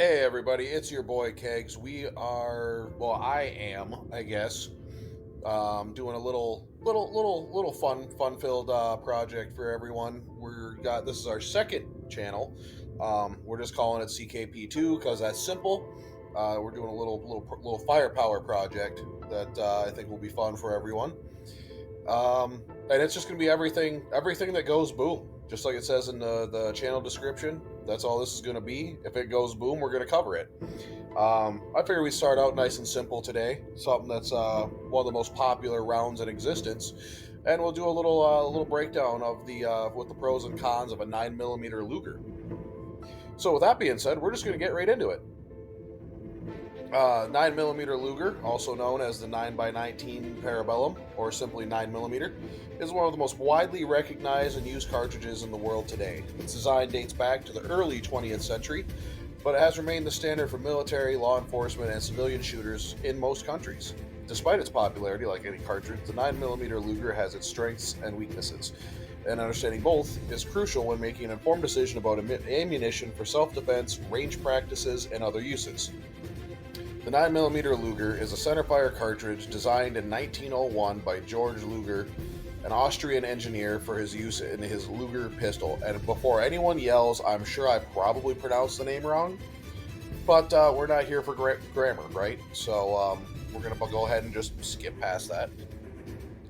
Hey everybody, it's your boy Kegs. I am, I guess, doing a little fun-filled project for everyone. This is our second channel. We're just calling it CKP2 because that's simple. We're doing a little firepower project that I think will be fun for everyone. And it's just gonna be everything that goes boom, just like it says in the channel description. That's all this is gonna be. If it goes boom, we're gonna cover it. I figure we start out nice and simple today. Something that's one of the most popular rounds in existence, and we'll do a little breakdown of the with the pros and cons of a 9mm Luger. So with that being said, we're just gonna get right into it. 9mm Luger, also known as the 9x19 Parabellum, or simply 9mm, is one of the most widely recognized and used cartridges in the world today. Its design dates back to the early 20th century, but it has remained the standard for military, law enforcement, and civilian shooters in most countries. Despite its popularity, like any cartridge, the 9mm Luger has its strengths and weaknesses, and understanding both is crucial when making an informed decision about ammunition for self-defense, range practices, and other uses. The 9mm Luger is a centerfire cartridge designed in 1901 by George Luger, an Austrian engineer, for his use in his Luger pistol. And before anyone yells, I'm sure I probably pronounced the name wrong, but we're not here for grammar, right? So we're going to go ahead and just skip past that.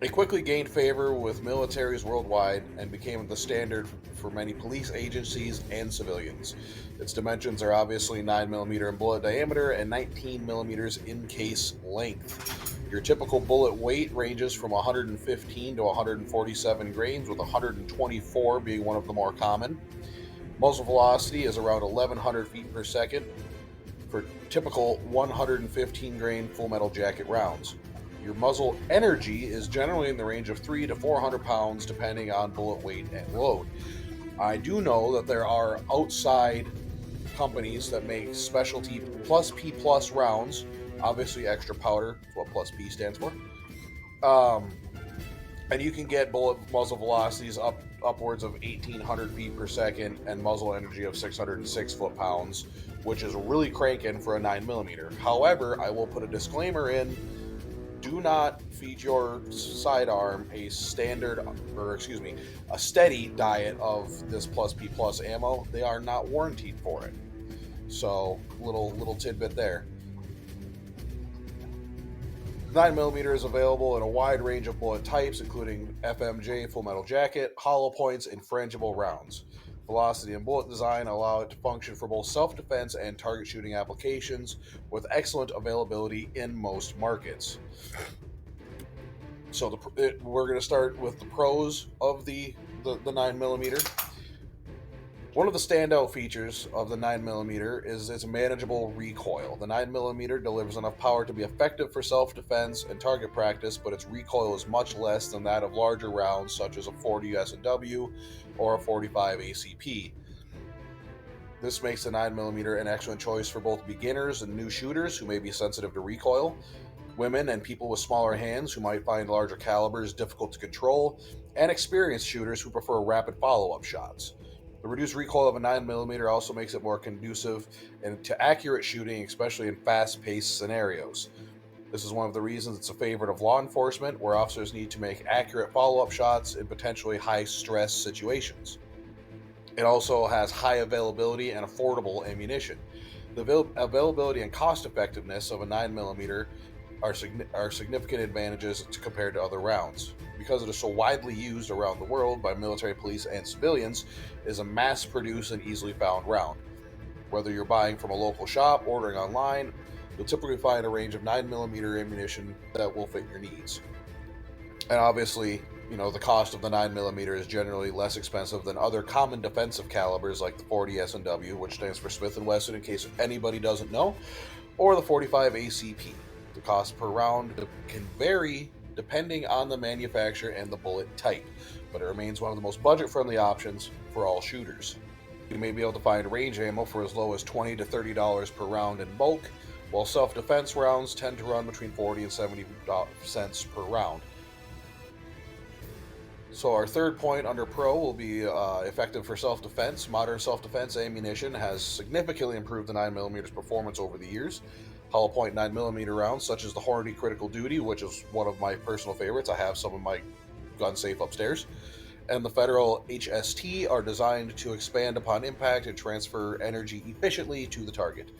It quickly gained favor with militaries worldwide and became the standard for many police agencies and civilians. Its dimensions are obviously 9mm in bullet diameter and 19mm in case length. Your typical bullet weight ranges from 115 to 147 grains, with 124 being one of the more common. Muzzle velocity is around 1100 feet per second for typical 115 grain full metal jacket rounds. Your muzzle energy is generally in the range of 300 to 400 pounds depending on bullet weight and load. I do know that there are outside companies that make specialty plus P plus rounds, obviously extra powder, that's what plus P stands for. And you can get bullet muzzle velocities upwards of 1800 feet per second and muzzle energy of 606 foot-pounds, which is really cranking for a 9mm. However, I will put a disclaimer in: do not feed your sidearm a steady diet of this plus P plus ammo. They are not warranted for it. So, little tidbit there. 9mm is available in a wide range of bullet types, including FMJ, full metal jacket, hollow points, and frangible rounds. Velocity and bullet design allow it to function for both self-defense and target shooting applications, with excellent availability in most markets. So we're going to start with the pros of the 9mm. One of the standout features of the 9mm is its manageable recoil. The 9mm delivers enough power to be effective for self-defense and target practice, but its recoil is much less than that of larger rounds such as a 40 S&W or a 45 ACP. This makes the 9mm an excellent choice for both beginners and new shooters who may be sensitive to recoil, women and people with smaller hands who might find larger calibers difficult to control, and experienced shooters who prefer rapid follow-up shots. The reduced recoil of a 9mm also makes it more conducive to accurate shooting, especially in fast-paced scenarios. This is one of the reasons it's a favorite of law enforcement, where officers need to make accurate follow-up shots in potentially high-stress situations. It also has high availability and affordable ammunition. The availability and cost-effectiveness of a 9mm are significant advantages compared to other rounds. Because it is so widely used around the world by military, police, and civilians, it is a mass-produced and easily found round. Whether you're buying from a local shop, ordering online, you'll typically find a range of 9mm ammunition that will fit your needs. And obviously, the cost of the 9mm is generally less expensive than other common defensive calibers like the 40 S&W, which stands for Smith & Wesson in case anybody doesn't know, or the 45 ACP. The cost per round can vary depending on the manufacturer and the bullet type, but it remains one of the most budget-friendly options for all shooters. You may be able to find range ammo for as low as $20 to $30 per round in bulk, while self-defense rounds tend to run between 40 and 70 cents per round. So our third point under Pro will be effective for self-defense. Modern self-defense ammunition has significantly improved the 9mm performance over the years. Hollow point 9mm rounds, such as the Hornady Critical Duty, which is one of my personal favorites. I have some in my gun safe upstairs. And the Federal HST are designed to expand upon impact and transfer energy efficiently to the target.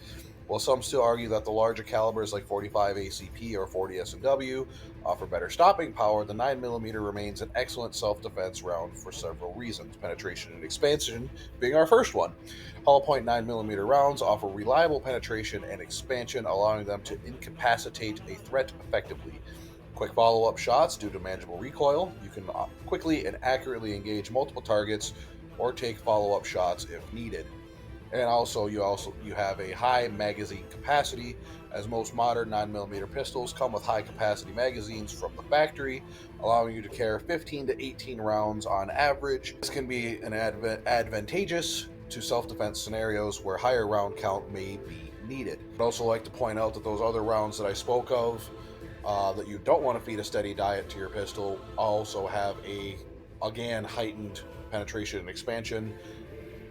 While some still argue that the larger calibers like 45 ACP or 40 S&W offer better stopping power, the 9mm remains an excellent self-defense round for several reasons, penetration and expansion being our first one. Hollow point 9mm rounds offer reliable penetration and expansion, allowing them to incapacitate a threat effectively. Quick follow-up shots due to manageable recoil. You can quickly and accurately engage multiple targets or take follow-up shots if needed. And you have a high magazine capacity, as most modern 9mm pistols come with high capacity magazines from the factory, allowing you to carry 15 to 18 rounds on average. This can be advantageous to self-defense scenarios where higher round count may be needed. I'd also like to point out that those other rounds that I spoke of that you don't want to feed a steady diet to your pistol also have again, heightened penetration and expansion,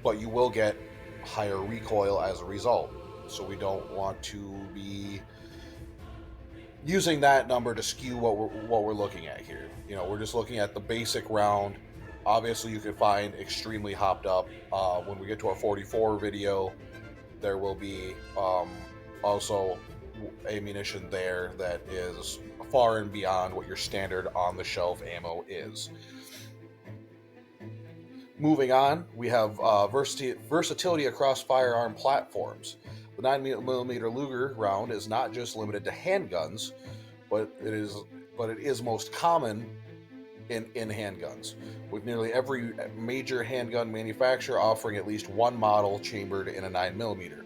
but you will get higher recoil as a result. So we don't want to be using that number to skew what we're looking at here. We're just looking at the basic round. Obviously, you can find extremely hopped up. When we get to our 44 video, there will be also ammunition there that is far and beyond what your standard on-the-shelf ammo is. Moving on, we have versatility across firearm platforms. The 9mm Luger round is not just limited to handguns, but it is most common in handguns, with nearly every major handgun manufacturer offering at least one model chambered in a 9mm.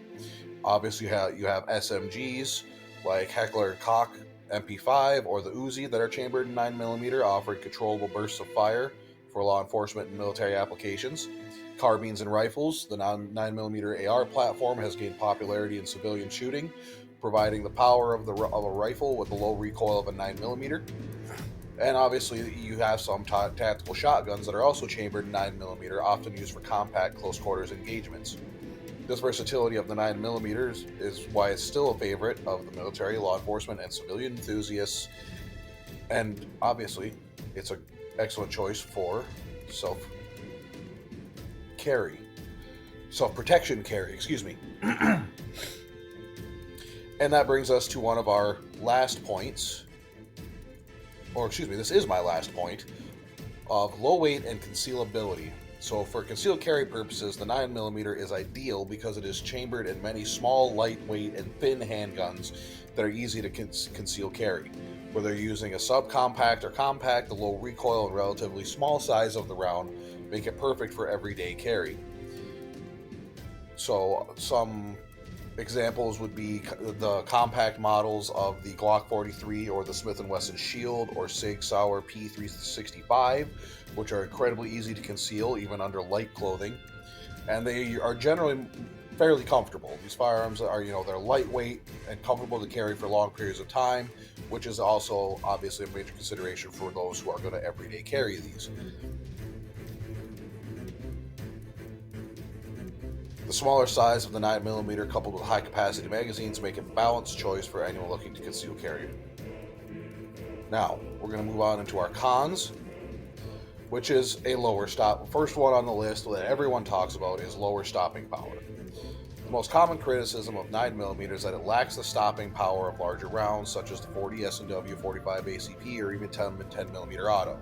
Obviously, you have SMGs like Heckler & Koch MP5 or the Uzi that are chambered in 9mm, offering controllable bursts of fire for law enforcement and military applications. Carbines and rifles. The 9mm AR platform has gained popularity in civilian shooting, providing the power of a rifle with the low recoil of a 9mm. And obviously, you have some tactical shotguns that are also chambered in 9mm, often used for compact close quarters engagements. This versatility of the 9mm is why it's still a favorite of the military, law enforcement, and civilian enthusiasts. And obviously, it's an excellent choice for self-protection carry, excuse me. And that brings us to one of our last points, this is my last point, of low weight and concealability. So for concealed carry purposes, the 9mm is ideal because it is chambered in many small, lightweight, and thin handguns that are easy to conceal carry. Whether you're using a subcompact or compact, the low recoil and relatively small size of the round make it perfect for everyday carry. So some examples would be the compact models of the Glock 43 or the Smith & Wesson Shield or Sig Sauer P365, which are incredibly easy to conceal even under light clothing, and they are generally fairly comfortable. These firearms are, they're lightweight and comfortable to carry for long periods of time, which is also obviously a major consideration for those who are going to everyday carry these. The smaller size of the 9mm coupled with high capacity magazines make it a balanced choice for anyone looking to conceal carry. Now, we're going to move on into our cons, which is a lower stop. First one on the list that everyone talks about is lower stopping power. The most common criticism of 9mm is that it lacks the stopping power of larger rounds, such as the 40 S&W, 45 ACP, or even 10mm auto.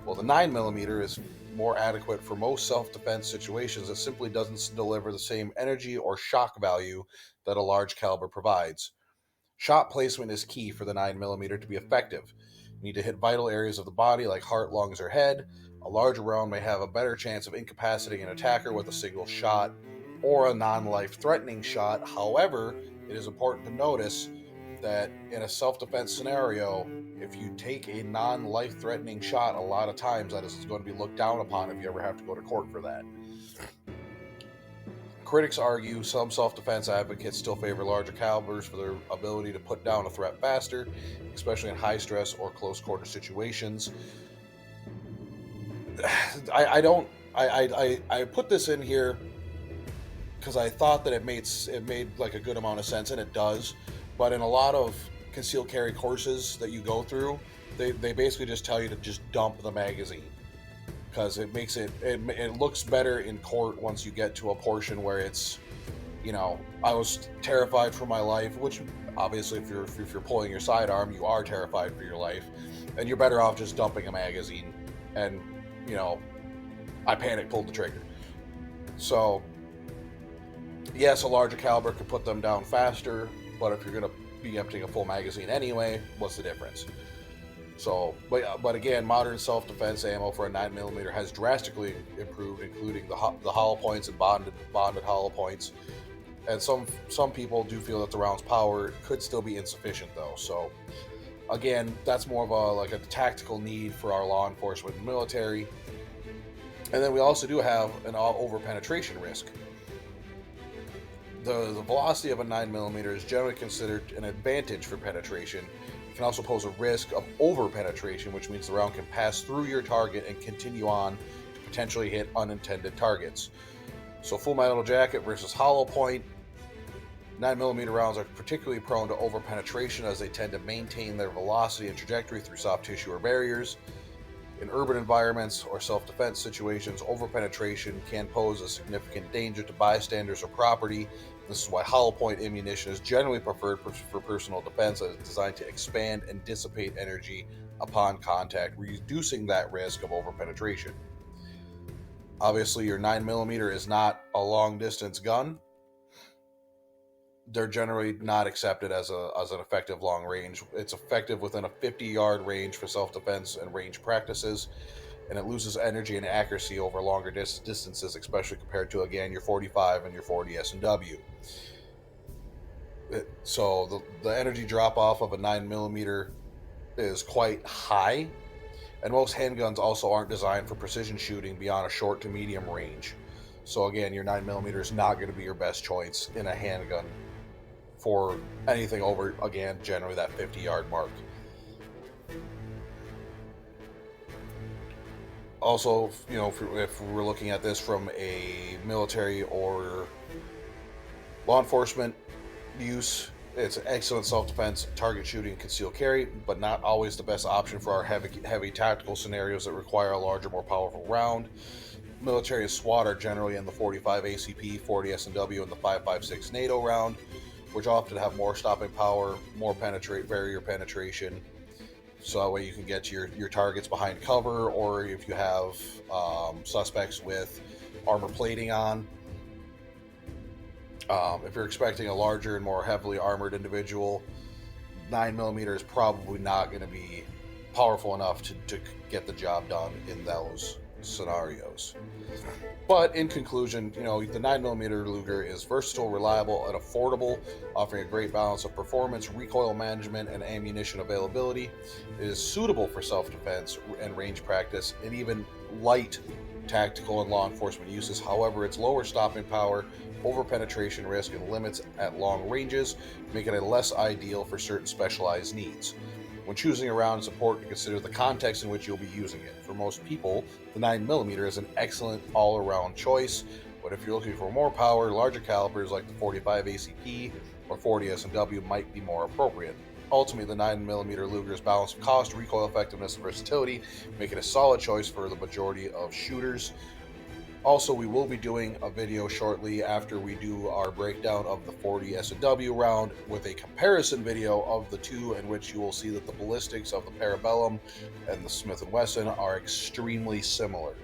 Well, the 9mm is more adequate for most self-defense situations. It simply doesn't deliver the same energy or shock value that a large caliber provides. Shot placement is key for the 9mm to be effective. You need to hit vital areas of the body like heart, lungs, or head. A larger round may have a better chance of incapacitating an attacker with a single shot or a non-life-threatening shot. However, it is important to notice that in a self-defense scenario, if you take a non-life-threatening shot, a lot of times that is going to be looked down upon if you ever have to go to court for that. Critics argue some self-defense advocates still favor larger calibers for their ability to put down a threat faster, especially in high-stress or close-quarter situations. I don't. I put this in here because I thought that it made like a good amount of sense, and it does. But in a lot of concealed carry courses that you go through, they basically just tell you to just dump the magazine because it makes it looks better in court once you get to a portion where it's, I was terrified for my life, which obviously if you're pulling your sidearm, you are terrified for your life, and you're better off just dumping a magazine. And you know, I panic pulled the trigger. So yes, a larger caliber could put them down faster, but if you're gonna be emptying a full magazine anyway, what's the difference? So, but again, modern self-defense ammo for a 9mm has drastically improved, including the hollow points and bonded hollow points. And some people do feel that the round's power could still be insufficient, though. So, again, that's more of a tactical need for our law enforcement and military. And then we also do have an over penetration risk. The velocity of a 9mm is generally considered an advantage for penetration. It can also pose a risk of over penetration, which means the round can pass through your target and continue on to potentially hit unintended targets. So full metal jacket versus hollow point. 9mm rounds are particularly prone to over penetration as they tend to maintain their velocity and trajectory through soft tissue or barriers. In urban environments or self-defense situations, overpenetration can pose a significant danger to bystanders or property. This is why hollow point ammunition is generally preferred for personal defense, as it's designed to expand and dissipate energy upon contact, reducing that risk of overpenetration. Obviously, your 9mm is not a long-distance gun. They're generally not accepted as an effective long range. It's effective within a 50-yard range for self-defense and range practices, and it loses energy and accuracy over longer distances, especially compared to, again, your 45 and your 40 S&W. So the energy drop-off of a 9mm is quite high, and most handguns also aren't designed for precision shooting beyond a short to medium range. So again, your 9mm is not going to be your best choice in a handgun for anything over, again, generally that 50-yard mark. Also, if we're looking at this from a military or law enforcement use, it's an excellent self-defense, target shooting, concealed carry, but not always the best option for our heavy tactical scenarios that require a larger, more powerful round. Military and SWAT are generally in the 45 ACP, 40 S&W, and the 5.56 NATO round, which often have more stopping power, more barrier penetration, so that way you can get to your targets behind cover, or if you have suspects with armor plating on. If you're expecting a larger and more heavily armored individual, 9mm is probably not going to be powerful enough to get the job done in those scenarios. But in conclusion, the 9mm Luger is versatile, reliable, and affordable, offering a great balance of performance, recoil management, and ammunition availability. It is suitable for self-defense and range practice, and even light tactical and law enforcement uses. However, its lower stopping power, over penetration risk, and limits at long ranges make it less ideal for certain specialized needs. When choosing a round, it's important to consider the context in which you'll be using it. For most people, the 9mm is an excellent all-around choice, but if you're looking for more power, larger calibers like the 45 ACP or 40 S&W might be more appropriate. Ultimately, the 9mm Luger's balance of cost, recoil effectiveness, and versatility make it a solid choice for the majority of shooters. Also, we will be doing a video shortly after we do our breakdown of the 40 S&W round with a comparison video of the two, in which you will see that the ballistics of the Parabellum and the Smith & Wesson are extremely similar.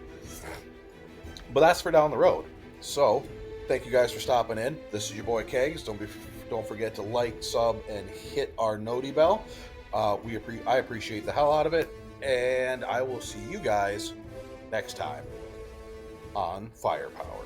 But that's for down the road. So, thank you guys for stopping in. This is your boy Kegs. Don't forget to like, sub, and hit our noti bell. I appreciate the hell out of it, and I will see you guys next time on Firepower.